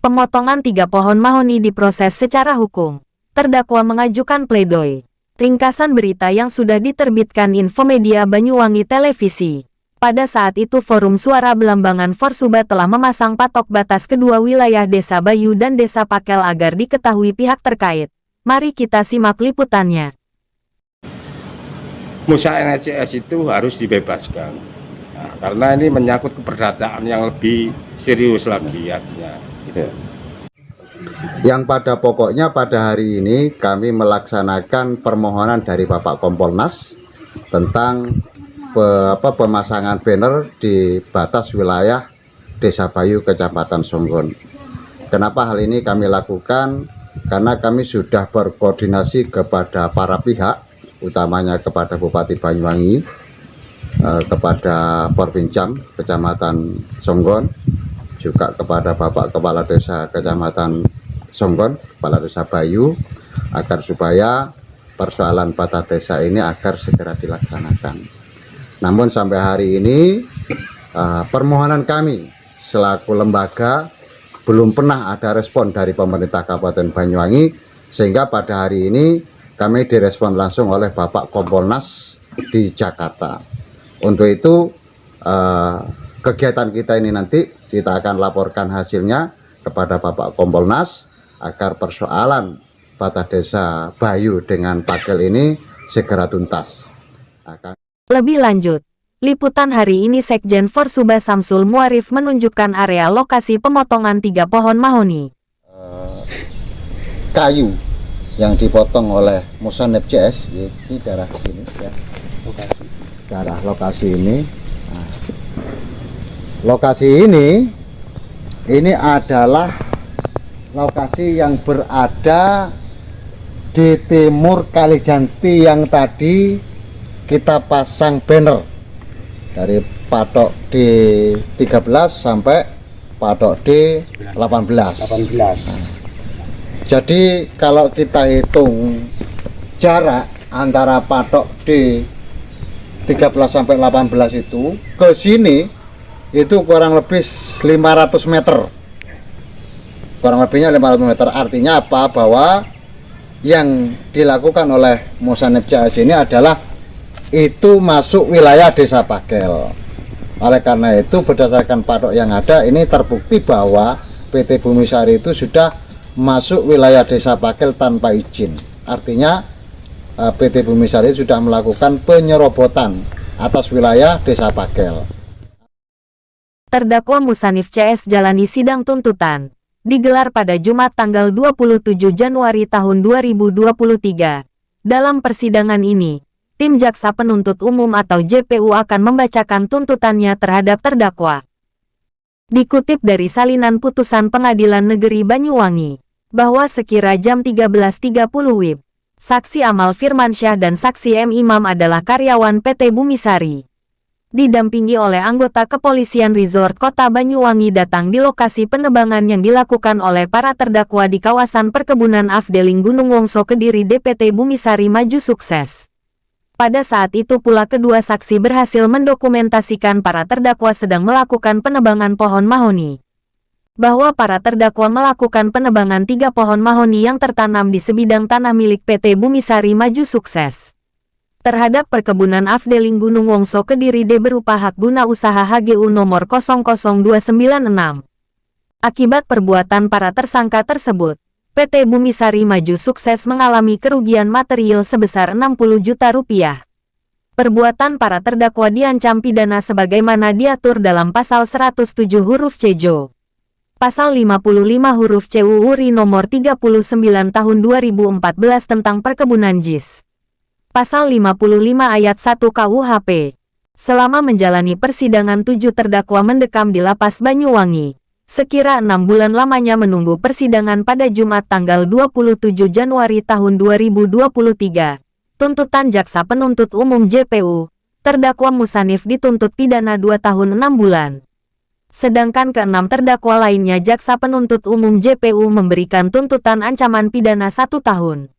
Pemotongan 3 pohon mahoni diproses secara hukum. Terdakwa mengajukan pledoi. Ringkasan berita yang sudah diterbitkan Infomedia Banyuwangi Televisi. Pada saat itu Forum Suara Belambangan Forsuba telah memasang patok batas kedua wilayah Desa Bayu dan Desa Pakel agar diketahui pihak terkait. Mari kita simak liputannya. Musa NCS itu harus dibebaskan. Nah, karena ini menyangkut keperdataan yang lebih serius lagi artinya. Yang pada pokoknya pada hari ini kami melaksanakan permohonan dari Bapak Kompolnas tentang pemasangan banner di batas wilayah Desa Bayu, Kecamatan Songgon. Kenapa hal ini kami lakukan? Karena kami sudah berkoordinasi kepada para pihak, utamanya kepada Bupati Banyuwangi, kepada Porbincam Kecamatan Songgon, juga kepada Bapak Kepala Desa Kecamatan Songgon, Kepala Desa Bayu, agar supaya persoalan batas desa ini agar segera dilaksanakan. Namun sampai hari ini permohonan kami selaku lembaga belum pernah ada respon dari pemerintah Kabupaten Banyuwangi, sehingga pada hari ini kami direspon langsung oleh Bapak Kompolnas di Jakarta. Untuk itu kegiatan kita ini nanti kita akan laporkan hasilnya kepada Bapak Kompolnas agar persoalan batas desa Bayu dengan Pakel ini segera tuntas. Lebih lanjut, liputan hari ini Sekjen Forsuba Samsul Muarif menunjukkan area lokasi pemotongan 3 pohon mahoni. Kayu yang dipotong oleh Musan NCS ini daerah sini ya. Daerah lokasi ini. Nah, lokasi ini adalah lokasi yang berada di timur Kalijanti yang tadi kita pasang banner dari patok D13 sampai patok D18. Nah, jadi kalau kita hitung jarak antara patok D13 sampai 18 itu ke sini itu kurang lebih 500 meter. Kurang lebihnya 500 meter. Artinya apa? Bahwa yang dilakukan oleh Musanif CS ini adalah itu masuk wilayah Desa Pakel. Oleh karena itu berdasarkan patok yang ada ini terbukti bahwa PT Bumi Sari itu sudah masuk wilayah Desa Pakel tanpa izin. Artinya PT Bumi Sari sudah melakukan penyerobotan atas wilayah Desa Pakel. Terdakwa Musanif CS jalani sidang tuntutan. Digelar pada Jumat tanggal 27 Januari tahun 2023. Dalam persidangan ini, Tim Jaksa Penuntut Umum atau JPU akan membacakan tuntutannya terhadap terdakwa. Dikutip dari salinan putusan Pengadilan Negeri Banyuwangi, bahwa sekira jam 13.30 WIB, Saksi Amal Firmansyah dan Saksi M. Imam adalah karyawan PT Bumi Sari. Didampingi oleh anggota Kepolisian Resort Kota Banyuwangi datang di lokasi penebangan yang dilakukan oleh para terdakwa di kawasan perkebunan Afdeling Gunung Wongso Kediri DPT Bumi Sari maju sukses. Pada saat itu pula kedua saksi berhasil mendokumentasikan para terdakwa sedang melakukan penebangan pohon mahoni. Bahwa para terdakwa melakukan penebangan 3 pohon mahoni yang tertanam di sebidang tanah milik PT Bumi Sari maju sukses. Terhadap perkebunan Afdeling Gunung Wongso Kediri D berupa hak guna usaha HGU nomor 00296. Akibat perbuatan para tersangka tersebut, PT Bumi Sari maju sukses mengalami kerugian material sebesar Rp60 juta. Perbuatan para terdakwa diancam pidana sebagaimana diatur dalam Pasal 107 huruf C JO. Pasal 55 huruf C UU RI nomor 39 tahun 2014 tentang perkebunan JIS. Pasal 55 ayat 1 KUHP. Selama menjalani persidangan 7 terdakwa mendekam di Lapas Banyuwangi. Sekira 6 bulan lamanya menunggu persidangan pada Jumat tanggal 27 Januari tahun 2023. Tuntutan Jaksa Penuntut Umum JPU, terdakwa Musanif dituntut pidana 2 tahun 6 bulan. Sedangkan ke-6 terdakwa lainnya Jaksa Penuntut Umum JPU memberikan tuntutan ancaman pidana 1 tahun.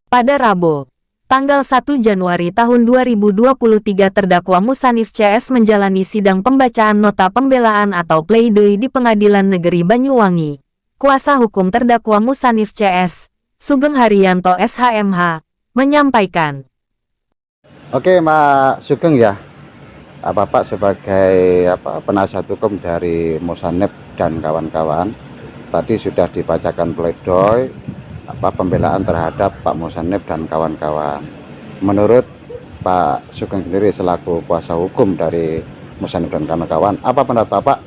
Pada Rabu, tanggal 1 Januari tahun 2023 terdakwa Musanif CS menjalani sidang pembacaan nota pembelaan atau pledoi di Pengadilan Negeri Banyuwangi, Kuasa hukum terdakwa Mushanif CS, Sugeng Haryanto SHMH, menyampaikan. Oke, Mbak Sugeng ya, Bapak sebagai penasihat hukum dari Mushanif dan kawan-kawan, tadi sudah dibacakan pledoi pembelaan terhadap Pak Mushanif dan kawan-kawan. Menurut Pak Sugeng sendiri selaku kuasa hukum dari Mushanif dan kawan-kawan, apa pendapat Bapak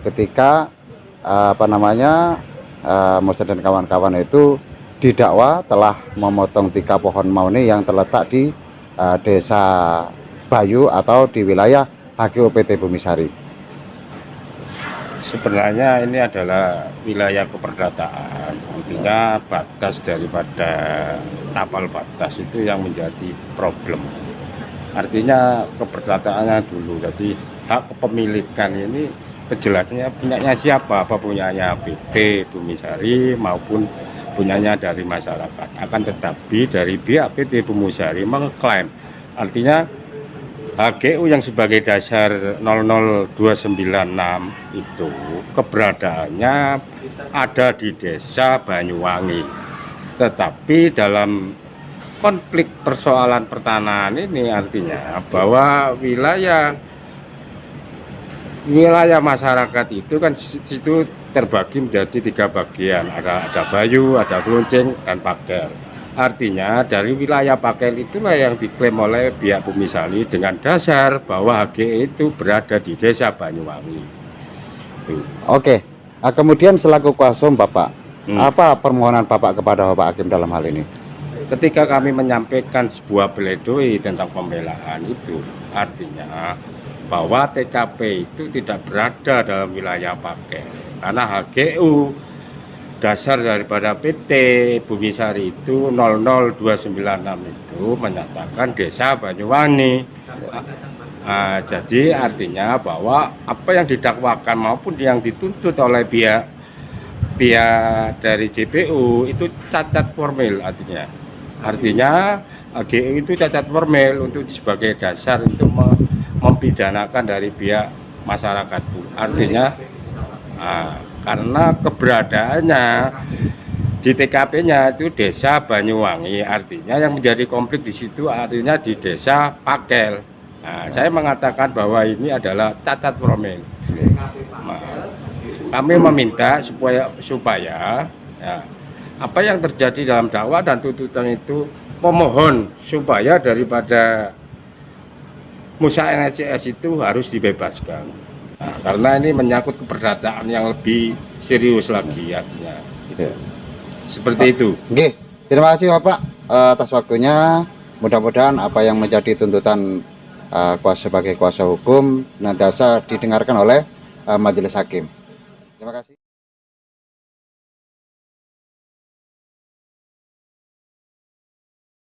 ketika Mushanif dan kawan-kawan itu didakwa telah memotong 3 pohon mauni yang terletak di Desa Bayu atau di wilayah HGOPT Bumisari? Sebenarnya ini adalah wilayah keperdataan, artinya batas daripada tapal batas itu yang menjadi problem. Artinya keperdataannya dulu, jadi hak kepemilikan ini kejelasannya punyanya siapa, apa punyanya PT Bumisari maupun punyanya dari masyarakat. Akan tetapi dari pihak PT Bumisari mengklaim, artinya HGU yang sebagai dasar 00296 itu keberadaannya ada di Desa Banyuwangi. Tetapi dalam konflik persoalan pertanahan ini artinya bahwa wilayah masyarakat itu kan situ terbagi menjadi 3 bagian, ada Bayu, ada Runcing, dan Pakel. Artinya dari wilayah Pakel itulah yang diklaim oleh pihak Bumisari dengan dasar bahwa HGE itu berada di Desa Banyuwangi. Oke, kemudian selaku kuasa hukum Bapak, apa permohonan Bapak kepada Bapak Hakim dalam hal ini? Ketika kami menyampaikan sebuah pledoi tentang pembelaan itu, artinya bahwa TKP itu tidak berada dalam wilayah Pakel, karena HGU dasar daripada PT Bumisari itu 00296 itu menyatakan Desa Banyuwangi. Jadi artinya bahwa apa yang didakwakan maupun yang dituntut oleh pihak dari JPU itu cacat formil, artinya HGU itu cacat formil untuk sebagai dasar untuk mempidanakan dari pihak masyarakat itu. Artinya karena keberadaannya di TKP-nya itu Desa Banyuwangi, artinya yang menjadi konflik di situ artinya di Desa Pakel. Saya mengatakan bahwa ini adalah cacat formil. Kami meminta supaya ya, apa yang terjadi dalam dakwah dan tuntutan itu, pemohon supaya daripada Mushanif CS itu harus dibebaskan. Karena ini menyangkut keperdataan yang lebih serius lagi artinya. Seperti itu. Oke, terima kasih Bapak atas waktunya. Mudah-mudahan apa yang menjadi tuntutan sebagai kuasa hukum nanti didengarkan oleh majelis hakim. Terima kasih.